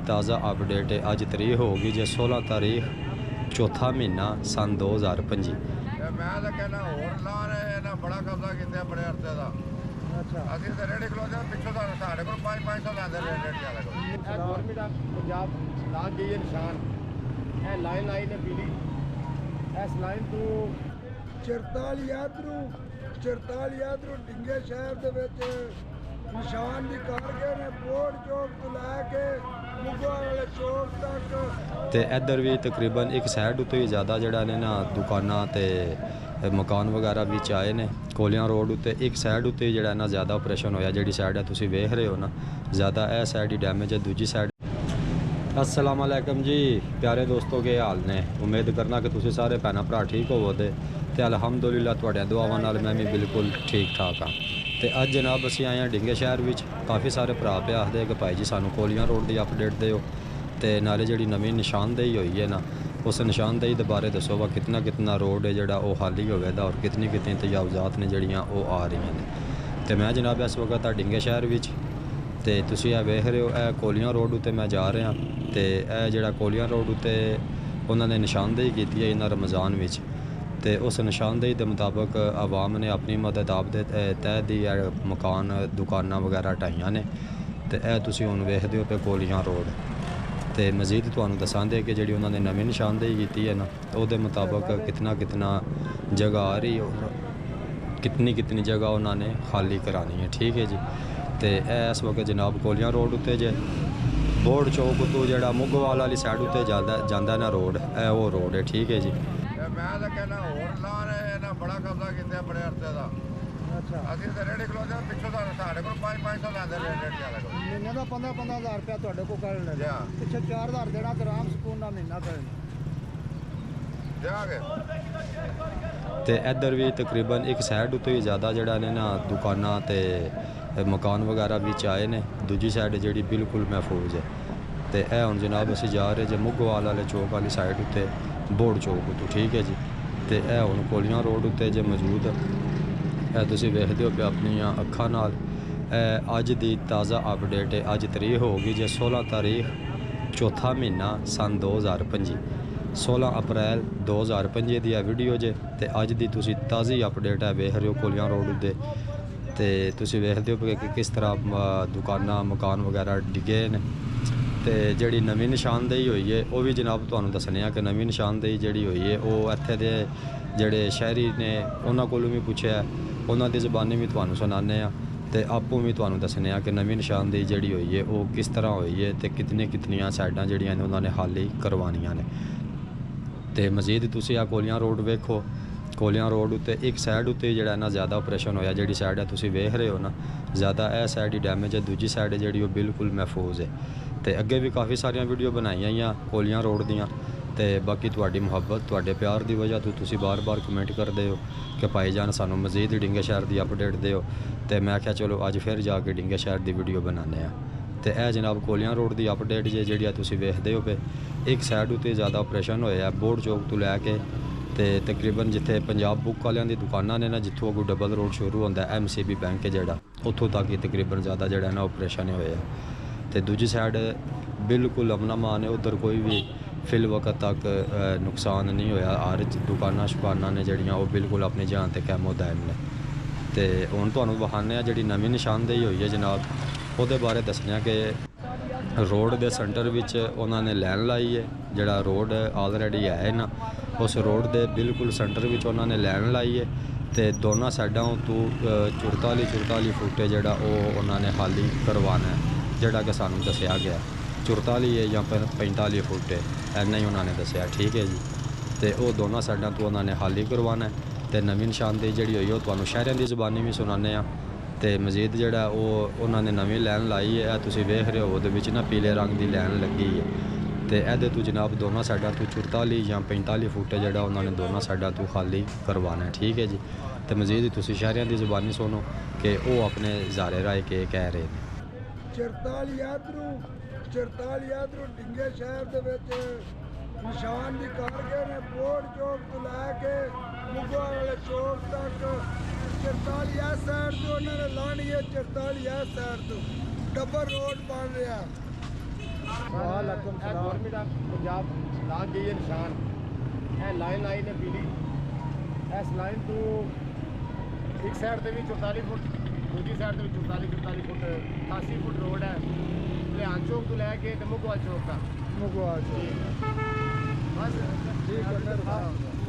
ताज़ा अपडेट है। अज तरीक होगी जे 16 तारीख चौथा महीना सन 2025। मैं तो कहना होर ला रहे ना बड़ा कब्जा किया बड़े अरसे का। अच्छा असं तो रेडी खलोते पिछों साढ़े को 500 लाते रेट गौरमेंट पंजाब ला गई है निशान लाइन लाई ने पीली इस लाइन तो 44 यात्रू डिंगे शहर ਦੇ ਵਿੱਚ ਨਿਸ਼ਾਨ ਦੀ ਕਰਕੇ ਨੇ ਬੋਰਡ ਚੌਕ ਤੋਂ ਲੈ ਕੇ ਮੁੱਗਾ ਵਾਲੇ ਚੌਕ ਤੱਕ ਤੇ ਇੱਧਰ ਵੀ ਤਕਰੀਬਨ ਇੱਕ ਸਾਈਡ ਉੱਤੇ ਹੀ ਜ਼ਿਆਦਾ ਜਿਹੜਾ ਨੇ ਨਾ ਦੁਕਾਨਾਂ ਤੇ ਮਕਾਨ ਵਗੈਰਾ ਵਿੱਚ ਆਏ ਨੇ। ਕੋਲੀਆਂ ਰੋਡ ਉੱਤੇ ਇੱਕ ਸਾਈਡ ਉੱਤੇ ਜਿਹੜਾ ਨਾ ਜ਼ਿਆਦਾ ਆਪਰੇਸ਼ਨ ਹੋਇਆ। ਜਿਹੜੀ ਸਾਈਡ ਹੈ ਤੁਸੀਂ ਵੇਖ ਰਹੇ ਹੋ ਨਾ ਜ਼ਿਆਦਾ ਇਹ ਸਾਈਡ ਹੀ ਡੈਮੇਜ ਹੈ। ਦੂਜੀ ਸਾਈਡ अस्सलाम वालेकुम जी प्यारे दोस्तों के हाल ने। उम्मीद करना कि तुसी सारे भैन भरा ठीक होवो ते अलहमदुलिल्लाह तुहाडियां दुआवां नाल मैं भी बिल्कुल ठीक ठाक हाँ। तो अज जनाब असीं आए हैं डिंगे शहर विच। काफ़ी सारे भरा पे आखदे कि भाई जी सानू कोलियां रोड की अपडेट दिओ ते नाले जिहड़ी नवीं निशानदेही होई है ना उस निशानदेही दे बारे दसो वा कितना रोड है जिहड़ा वो खाली होवेगा और कितनी तजावुज़ात ने जिहड़ियां वो आ रही ने। तो मैं जनाब इस वक्त डिंगे शहर विच ਤੇ ਤੁਸੀਂ ਇਹ ਵੇਖ ਰਹੇ ਹੋ ਇਹ ਕੋਲੀਆਂ ਰੋਡ ਉੱਤੇ ਮੈਂ ਜਾ ਰਿਹਾ ਤੇ ਇਹ ਜਿਹੜਾ ਕੋਲੀਆਂ ਰੋਡ ਉੱਤੇ ਉਹਨਾਂ ਨੇ ਨਿਸ਼ਾਨਦੇਹੀ ਕੀਤੀ ਹੈ ਇਹਨਾਂ ਰਮਜ਼ਾਨ ਵਿੱਚ ਤੇ ਉਸ ਨਿਸ਼ਾਨਦੇਹੀ ਦੇ ਮੁਤਾਬਕ ਆਵਾਮ ਨੇ ਆਪਣੀ ਮਦਦ ਆਪ ਦੇ ਤਹਿਤ ਦੀ ਮਕਾਨ ਦੁਕਾਨਾਂ ਵਗੈਰਾ ਢਾਈਆਂ ਨੇ। ਤੇ ਇਹ ਤੁਸੀਂ ਹੁਣ ਵੇਖਦੇ ਹੋ ਪਏ ਕੋਲੀਆਂ ਰੋਡ ਤੇ ਮਜ਼ੀਦ ਤੁਹਾਨੂੰ ਦੱਸਾਂਦੇ ਕਿ ਜਿਹੜੀ ਉਹਨਾਂ ਨੇ ਨਵੀਂ ਨਿਸ਼ਾਨਦੇਹੀ ਕੀਤੀ ਹੈ ਨਾ ਉਹਦੇ ਮੁਤਾਬਕ ਕਿਤਨਾ ਜਗ੍ਹਾ ਆ ਰਹੀ ਔਰ कितनी जगह उन्होंने खाली करानी है। ठीक है जी। तो इस वक्त जनाब कोलियां रोड उत्ते जे बोर्ड चौक तो जो मुगवाल वाली साइड उत्ते जाता ना रोड वो रोड है। ठीक है जी। मैं तो कहना होर ला रहे ना बड़ा कब्जा किया बड़े अरसे का। अच्छा असं तो रेडी खलोते पिछों साढ़े को 500 लाते रेट महीने का 15-15 हज़ार रुपया तुहाडे को कर लिया पिछे 4000 देना तो आराम सुकून ना महीना करना ਤੇ ਇੱਧਰ ਵੀ ਤਕਰੀਬਨ ਇੱਕ ਸਾਈਡ ਉੱਤੇ ਹੀ ਜ਼ਿਆਦਾ ਜਿਹੜਾ ਨੇ ਨਾ ਦੁਕਾਨਾਂ ਤੇ ਮਕਾਨ ਵਗੈਰਾ ਵਿੱਚ ਆਏ ਨੇ। ਦੂਜੀ ਸਾਈਡ ਜਿਹੜੀ ਬਿਲਕੁਲ ਮਹਿਫੂਜ਼ ਹੈ। ਤੇ ਇਹ ਹੁਣ ਜਨਾਬ ਅਸੀਂ ਜਾ ਰਹੇ ਜੇ ਮੁਗਵਾਲ ਵਾਲੇ ਚੌਕ ਵਾਲੀ ਸਾਈਡ ਉੱਤੇ ਬੋਰਡ ਚੌਕ ਉੱਤੇ। ਠੀਕ ਹੈ ਜੀ। ਤੇ ਇਹ ਹੁਣ ਕੋਲੀਆਂ ਰੋਡ ਉੱਤੇ ਜੇ ਮੌਜੂਦ ਇਹ ਤੁਸੀਂ ਵੇਖਦੇ ਹੋ ਕਿ ਆਪਣੀਆਂ ਅੱਖਾਂ ਨਾਲ ਅੱਜ ਦੀ ਤਾਜ਼ਾ ਅਪਡੇਟ ਹੈ। ਅੱਜ ਤਰੀਕ ਹੋ ਗਈ ਜੇ 16 ਤਾਰੀਖ ਚੌਥਾ ਮਹੀਨਾ ਸਨ 2025 16 ਅਪ੍ਰੈਲ 2025 ਦੀ ਵੀਡੀਓ ਜੇ ਤੇ ਅੱਜ ਦੀ ਤੁਸੀਂ ਤਾਜ਼ੀ ਅਪਡੇਟ ਹੈ ਵੇਖ ਰਹੇ ਹੋ ਕੋਲੀਆਂ ਰੋਡ ਉੱਤੇ। ਤੇ ਤੁਸੀਂ ਵੇਖਦੇ ਹੋ ਕਿ ਕਿਸ ਤਰ੍ਹਾਂ ਦੁਕਾਨਾਂ ਮਕਾਨ ਵਗੈਰਾ ਡਿੱਗੇ ਨੇ। ਤੇ ਜਿਹੜੀ ਨਵੀਂ ਨਿਸ਼ਾਨਦੇਹੀ ਹੋਈ ਹੈ ਉਹ ਵੀ ਜਨਾਬ ਤੁਹਾਨੂੰ ਦੱਸਣੇ ਆ ਕਿ ਨਵੀਂ ਨਿਸ਼ਾਨਦੇਹੀ ਜਿਹੜੀ ਹੋਈ ਹੈ ਉਹ ਇੱਥੇ ਦੇ ਜਿਹੜੇ ਸ਼ਹਿਰੀ ਨੇ ਉਹਨਾਂ ਕੋਲੋਂ ਵੀ ਪੁੱਛਿਆ ਉਹਨਾਂ ਦੀ ਜ਼ਬਾਨੀ ਵੀ ਤੁਹਾਨੂੰ ਸੁਣਾਉਂਦੇ ਆ ਤੇ ਆਪੂ ਵੀ ਤੁਹਾਨੂੰ ਦੱਸਣੇ ਆ ਕਿ ਨਵੀਂ ਨਿਸ਼ਾਨਦੇਹੀ ਜਿਹੜੀ ਹੋਈ ਹੈ ਉਹ ਕਿਸ ਤਰ੍ਹਾਂ ਹੋਈ ਹੈ ਤੇ ਕਿਤਨੀਆਂ ਸਾਈਡਾਂ ਜਿਹੜੀਆਂ ਨੇ ਉਹਨਾਂ ਨੇ ਹਾਲੀ ਕਰਵਾਉਣੀਆਂ ਨੇ। ਤੇ ਮਜ਼ੀਦ ਤੁਸੀਂ ਆ ਕੋਲੀਆਂ ਰੋਡ ਵੇਖੋ। ਕੋਲੀਆਂ ਰੋਡ ਉੱਤੇ ਇੱਕ ਸਾਈਡ ਉੱਤੇ ਜਿਹੜਾ ਨਾ ਜ਼ਿਆਦਾ ਆਪਰੇਸ਼ਨ ਹੋਇਆ। ਜਿਹੜੀ ਸਾਈਡ ਹੈ ਤੁਸੀਂ ਵੇਖ ਰਹੇ ਹੋ ਨਾ ਜ਼ਿਆਦਾ ਇਹ ਸਾਈਡ ਹੀ ਡੈਮੇਜ ਹੈ। ਦੂਜੀ ਸਾਈਡ ਜਿਹੜੀ ਉਹ ਬਿਲਕੁਲ ਮਹਿਫੂਜ਼ ਹੈ। ਤੇ ਅੱਗੇ ਵੀ ਕਾਫੀ ਸਾਰੀਆਂ ਵੀਡੀਓ ਬਣਾਈਆਂ ਆ ਕੋਲੀਆਂ ਰੋਡ ਦੀਆਂ। ਤੇ ਬਾਕੀ ਤੁਹਾਡੀ ਮੁਹੱਬਤ ਤੁਹਾਡੇ ਪਿਆਰ ਦੀ ਵਜ੍ਹਾ ਤੋਂ ਤੁਸੀਂ ਬਾਰ-ਬਾਰ ਕਮੈਂਟ ਕਰਦੇ ਹੋ ਕਿ ਭਾਈ ਜਾਨ ਸਾਨੂੰ ਮਜ਼ੀਦ ਡਿੰਗੇ ਸ਼ਹਿਰ ਦੀ ਅਪਡੇਟ ਦਿਓ। ਤੇ ਮੈਂ ਕਿਹਾ ਚਲੋ ਅੱਜ ਫਿਰ ਜਾ ਕੇ ਡਿੰਗੇ ਸ਼ਹਿਰ ਦੀ ਵੀਡੀਓ ਬਣਾਉਂਦੇ ਆ। ਤੇ ਇਹ ਜਨਾਬ ਕੋਲੀਆਂ ਰੋਡ ਦੀ ਅਪਡੇਟ ਜਿਹੜੀ ਤੁਸੀਂ ਵੇਖਦੇ ਹੋ ਪਏ ਇੱਕ ਸਾਈਡ ਉੱਤੇ ਜ਼ਿਆਦਾ ਆਪਰੇਸ਼ਨ ਹੋਇਆ ਬੋਰਡ ਚੌਕ ਤੋਂ ਲੈ ਕੇ ਤੇ ਤਕਰੀਬਨ ਜਿੱਥੇ ਪੰਜਾਬ ਬੁੱਕ ਵਾਲਿਆਂ ਦੀ ਦੁਕਾਨਾਂ ਨੇ ਨਾ ਜਿੱਥੋਂ ਕੋਈ ਡਬਲ ਰੋਡ ਸ਼ੁਰੂ ਹੁੰਦਾ MCB ਬੈਂਕ ਹੈ ਜਿਹੜਾ ਉੱਥੋਂ ਤੱਕ ਹੀ ਤਕਰੀਬਨ ਜ਼ਿਆਦਾ ਜਿਹੜਾ ਨਾ ਆਪਰੇਸ਼ਨ ਹੋਇਆ। ਤੇ ਦੂਜੀ ਸਾਈਡ ਬਿਲਕੁਲ ਅਮਨ ਅਮਾਨ ਹੈ। ਉੱਧਰ ਕੋਈ ਵੀ ਫਿਲ ਵਕਤ ਤੱਕ ਨੁਕਸਾਨ ਨਹੀਂ ਹੋਇਆ। ਹਰ ਦੁਕਾਨਾਂ ਸ਼ੁਕਾਨਾਂ ਨੇ ਜਿਹੜੀਆਂ ਉਹ ਬਿਲਕੁਲ ਆਪਣੀ ਜਾਨ ਤੇ ਕਾਇਮ ਦਾਇਮ ਨੇ। ਤੇ ਹੁਣ ਤੁਹਾਨੂੰ ਵਿਖਾਉਂਦੇ ਆ ਜਿਹੜੀ ਨਵੀਂ ਨਿਸ਼ਾਨਦੇਹੀ ਹੋਈ ਹੈ ਜਨਾਬ ਉਹਦੇ ਬਾਰੇ ਦੱਸਣਾ ਕਿ ਰੋਡ ਦੇ ਸੈਂਟਰ ਵਿੱਚ ਉਹਨਾਂ ਨੇ ਲਾਈਨ ਲਾਈ ਹੈ। ਜਿਹੜਾ ਰੋਡ ਆਲਰੇਡੀ ਹੈ ਨਾ ਉਸ ਰੋਡ ਦੇ ਬਿਲਕੁਲ ਸੈਂਟਰ ਵਿੱਚ ਉਹਨਾਂ ਨੇ ਲਾਈਨ ਲਾਈ ਹੈ ਤੇ ਦੋਨਾਂ ਸਾਈਡਾਂ ਤੋਂ 44 ਫੁੱਟ ਜਿਹੜਾ ਉਹ ਉਹਨਾਂ ਨੇ ਖਾਲੀ ਕਰਵਾਉਣਾ ਹੈ। ਜਿਹੜਾ ਕਿ ਸਾਨੂੰ ਦੱਸਿਆ ਗਿਆ 44 ਹੈ ਜਾਂ 45 ਫੁੱਟ ਹੈ ਇੰਨਾ ਹੀ ਉਹਨਾਂ ਨੇ ਦੱਸਿਆ। ਠੀਕ ਹੈ ਜੀ। ਤੇ ਉਹ ਦੋਨਾਂ ਸਾਈਡਾਂ ਤੋਂ ਉਹਨਾਂ ਨੇ ਖਾਲੀ ਕਰਵਾਉਣਾ ਤੇ ਨਵੀਂ ਨਿਸ਼ਾਨਦੇਹੀ ਜਿਹੜੀ ਹੋਈ ਉਹ ਤੁਹਾਨੂੰ ਸ਼ਹਿਰਾਂ ਦੀ ਜ਼ੁਬਾਨੀ ਵੀ ਸੁਣਾਉਂਦੇ ਆ। ਤੇ ਮਜ਼ੀਦ ਜਿਹੜਾ ਉਹ ਉਹਨਾਂ ਨੇ ਨਵੀਂ ਲਾਈਨ ਲਾਈ ਹੈ। ਤੁਸੀਂ ਵੇਖ ਰਹੇ ਹੋ ਉਹਦੇ ਵਿੱਚ ਨਾ ਪੀਲੇ ਰੰਗ ਦੀ ਲਾਈਨ ਲੱਗੀ ਹੈ। ਤੇ ਇਹਦੇ ਤੋਂ ਜਨਾਬ ਦੋਨਾਂ ਸਾਈਡਾਂ ਤੋਂ 44 ਜਾਂ 45 ਫੁੱਟ ਜਿਹੜਾ ਉਹਨਾਂ ਨੇ ਦੋਨਾਂ ਸਾਈਡਾਂ ਤੋਂ ਖਾਲੀ ਕਰਵਾਉਣਾ। ਠੀਕ ਹੈ ਜੀ। ਤੇ ਮਜ਼ੀਦ ਤੁਸੀਂ ਸ਼ਹਿਰੀਆਂ ਦੀ ਜ਼ੁਬਾਨੀ ਸੁਣੋ ਕਿ ਉਹ ਆਪਣੇ ਜ਼ਾਰੇ ਰਾਏ ਕੇ ਕਹਿ ਰਹੇ ਨੇ। 44 ਯਾਤਰੂ ਡਿੰਗੇ ਸ਼ਹਿਰ ਦੇ ਵਿੱਚ ਨਿਸ਼ਾਨ ਦੀ ਕਰਕੇ ਨੇ ਬੋਰਡ ਚੌਕ ਤੋਂ ਲੈ ਕੇ ਮੁੱਗਾ ਵਾਲੇ ਚੌਕ ਤੱਕ 44 ਸਾਈਡ ਤੋਂ ਉਹਨਾਂ ਨੇ ਲਾਣੀ ਹੈ। 44 ਸਾਈਡ ਤੋਂ ਡਬਲ ਰੋਡ ਬਣ ਰਿਹਾ ਵਾਲੇਕੁਮ ਸਲਾਮ। ਗਵਰਨਮੈਂਟ ਆਫ ਪੰਜਾਬ ਲਾ ਗਈ ਹੈ ਨਿਸ਼ਾਨ। ਇਹ ਲਾਈਨ ਆਈ ਨੇ ਪੀਲੀ। ਇਸ ਲਾਈਨ ਤੋਂ ਇੱਕ ਸਾਈਡ ਤੇ ਵੀ 44 ਫੁੱਟ, ਦੂਜੀ ਸਾਈਡ ਤੇ ਵੀ 44 ਫੁੱਟ 88 ਫੁੱਟ ਰੋਡ ਹੈ ਲਿਆਣ ਚੌਕ ਤੋਂ ਲੈ ਕੇ ਤੇ ਮੁਗਵਾਲ ਚੌਕ ਤੱਕ। ਮੁਗਵਾ ਬਸ ਠੀਕ ਹੈ, ਮਿਹਰਬਾਨੀ।